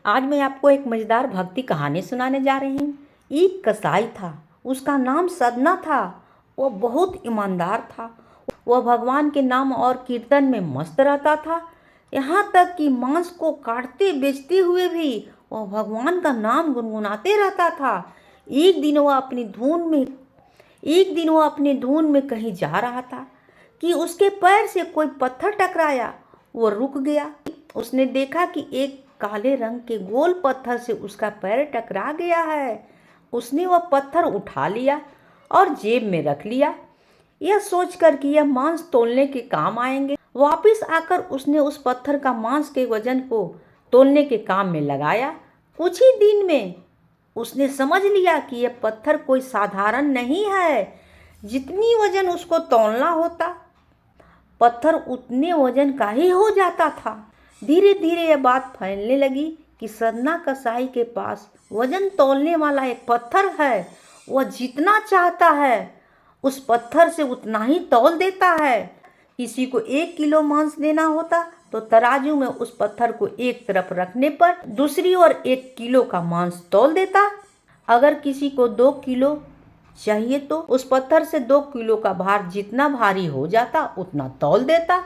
आज मैं आपको एक मज़ेदार भक्ति कहानी सुनाने जा रही हूँ। एक कसाई था, उसका नाम सदना था। वह बहुत ईमानदार था। वह भगवान के नाम और कीर्तन में मस्त रहता था। यहाँ तक कि मांस को काटते बेचते हुए भी वह भगवान का नाम गुनगुनाते रहता था। एक दिन वह अपनी धुन में कहीं जा रहा था कि उसके पैर से कोई पत्थर टकराया। वो रुक गया। उसने देखा कि एक काले रंग के गोल पत्थर से उसका पैर टकरा गया है। उसने वह पत्थर उठा लिया और जेब में रख लिया, यह सोचकर कि यह मांस तौलने के काम आएंगे। वापस आकर उसने उस पत्थर का मांस के वजन को तौलने के काम में लगाया। कुछ ही दिन में उसने समझ लिया कि यह पत्थर कोई साधारण नहीं है। जितनी वजन उसको तौलना होता, पत्थर उतने वजन का ही हो जाता था। धीरे धीरे यह बात फैलने लगी कि सदना कसाई के पास वजन तौलने वाला एक पत्थर है। वह जितना चाहता है उस पत्थर से उतना ही तौल देता है। किसी को 1 किलो मांस देना होता तो तराजू में उस पत्थर को एक तरफ रखने पर दूसरी ओर 1 किलो का मांस तौल देता। अगर किसी को 2 किलो चाहिए तो उस पत्थर से 2 किलो का भार जितना भारी हो जाता उतना तौल देता।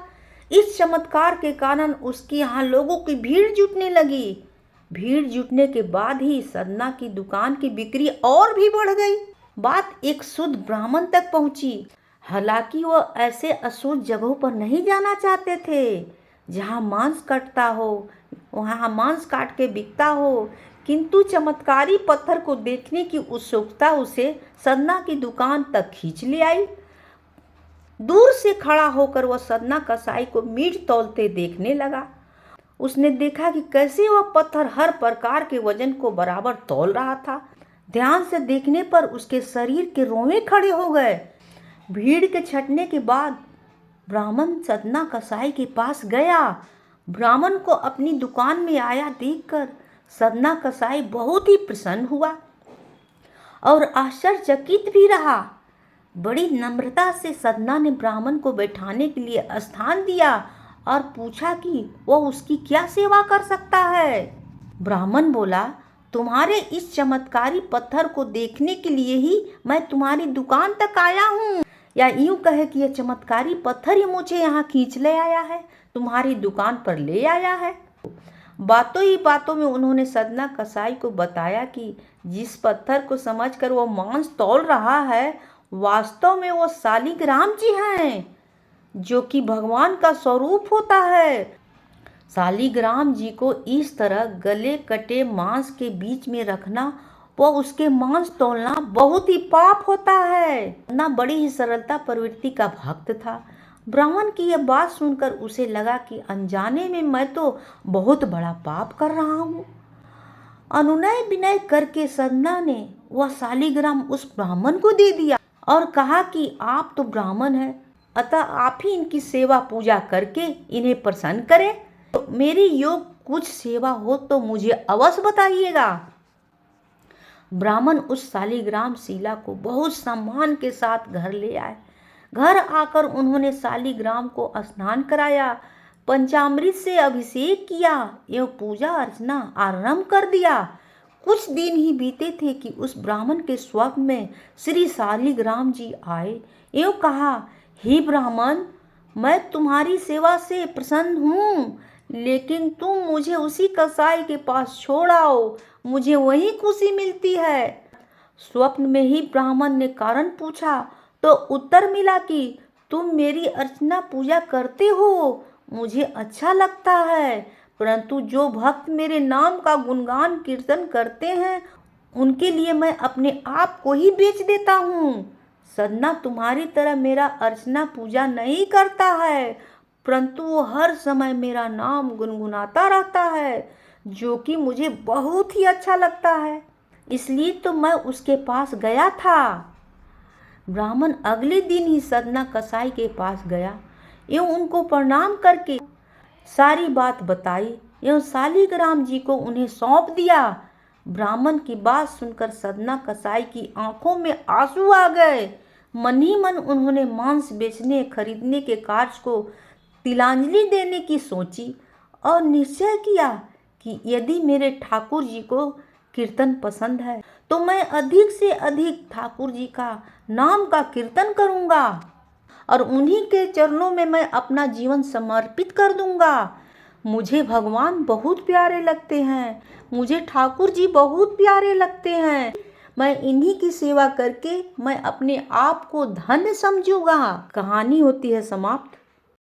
इस चमत्कार के कारण उसके यहाँ लोगों की भीड़ जुटने लगी। भीड़ जुटने के बाद ही सदना की दुकान की बिक्री और भी बढ़ गई। बात एक शुद्ध ब्राह्मण तक पहुंची। हालांकि वह ऐसे अशुद्ध जगहों पर नहीं जाना चाहते थे जहां मांस कटता हो, वहां मांस काट के बिकता हो। किंतु चमत्कारी पत्थर को देखने की उत्सुकता उसे सदना की दुकान तक खींच ले आई। दूर से खड़ा होकर वह सदना कसाई को मीट तौलते देखने लगा। उसने देखा कि कैसे वह पत्थर हर प्रकार के वजन को बराबर तौल रहा था। ध्यान से देखने पर उसके शरीर के रोंवे खड़े हो गए। भीड़ के छटने के बाद ब्राह्मण सदना कसाई के पास गया। ब्राह्मण को अपनी दुकान में आया देखकर सदना कसाई बहुत ही प्रसन्न हुआ और आश्चर्यचकित भी रहा। बड़ी नम्रता से सदना ने ब्राह्मण को बैठाने के लिए स्थान दिया और पूछा कि वह उसकी क्या सेवा कर सकता है। ब्राह्मण बोला, तुम्हारे इस चमत्कारी पत्थर को देखने के लिए ही मैं तुम्हारी दुकान तक आया हूँ, या यूं कहे कि यह चमत्कारी पत्थर ही मुझे यहाँ खींच ले आया है, तुम्हारी दुकान पर ले आया है। बातों ही बातों में उन्होंने सदना कसाई को बताया कि जिस पत्थर को समझकर वो मांस तौल रहा है, वास्तव में वो शालिग्राम जी हैं, जो कि भगवान का स्वरूप होता है। शालिग्राम जी को इस तरह गले कटे मांस के बीच में रखना व उसके मांस तौलना बहुत ही पाप होता है। ना बड़ी ही सरलता प्रवृत्ति का भक्त था। ब्राह्मण की यह बात सुनकर उसे लगा कि अनजाने में मैं तो बहुत बड़ा पाप कर रहा हूँ। अनुनय विनय करके सदना ने वह शालिग्राम उस ब्राह्मण को दे दिया और कहा कि आप तो ब्राह्मण हैं, अतः आप ही इनकी सेवा पूजा करके इन्हें प्रसन्न करें। तो मेरी योग कुछ सेवा हो तो मुझे अवश्य बताइएगा। ब्राह्मण उस शालिग्राम शिला को बहुत सम्मान के साथ घर ले आए। घर आकर उन्होंने शालिग्राम को स्नान कराया, पंचामृत से अभिषेक किया एवं पूजा अर्चना आरंभ कर दिया। कुछ दिन ही बीते थे कि उस ब्राह्मण के स्वप्न में श्री शालिग्राम जी आए एवं कहा, हे ब्राह्मण, मैं तुम्हारी सेवा से प्रसन्न हूँ, लेकिन तुम मुझे उसी कसाई के पास छोड़ आओ, मुझे वही खुशी मिलती है। स्वप्न में ही ब्राह्मण ने कारण पूछा तो उत्तर मिला कि तुम मेरी अर्चना पूजा करते हो, मुझे अच्छा लगता है, परंतु जो भक्त मेरे नाम का गुणगान कीर्तन करते हैं उनके लिए मैं अपने आप को ही बेच देता हूँ। सदना तुम्हारी तरह मेरा अर्चना पूजा नहीं करता है, परंतु वो हर समय मेरा नाम गुनगुनाता रहता है, जो कि मुझे बहुत ही अच्छा लगता है, इसलिए तो मैं उसके पास गया था। ब्राह्मण अगले दिन ही सदना कसाई के पास गया एवं उनको प्रणाम करके सारी बात बताई एवं शालिग्राम जी को उन्हें सौंप दिया। ब्राह्मण की बात सुनकर सदना कसाई की आंखों में आंसू आ गए। मन ही मन उन्होंने मांस बेचने खरीदने के कार्य को तिलांजलि देने की सोची और निश्चय किया कि यदि मेरे ठाकुर जी को कीर्तन पसंद है तो मैं अधिक से अधिक ठाकुर जी का नाम का कीर्तन करूँगा और उन्हीं के चरणों में मैं अपना जीवन समर्पित कर दूँगा। मुझे भगवान बहुत प्यारे लगते हैं, मुझे ठाकुर जी बहुत प्यारे लगते हैं। मैं इन्हीं की सेवा करके मैं अपने आप को धन्य समझूंगा। कहानी होती है समाप्त।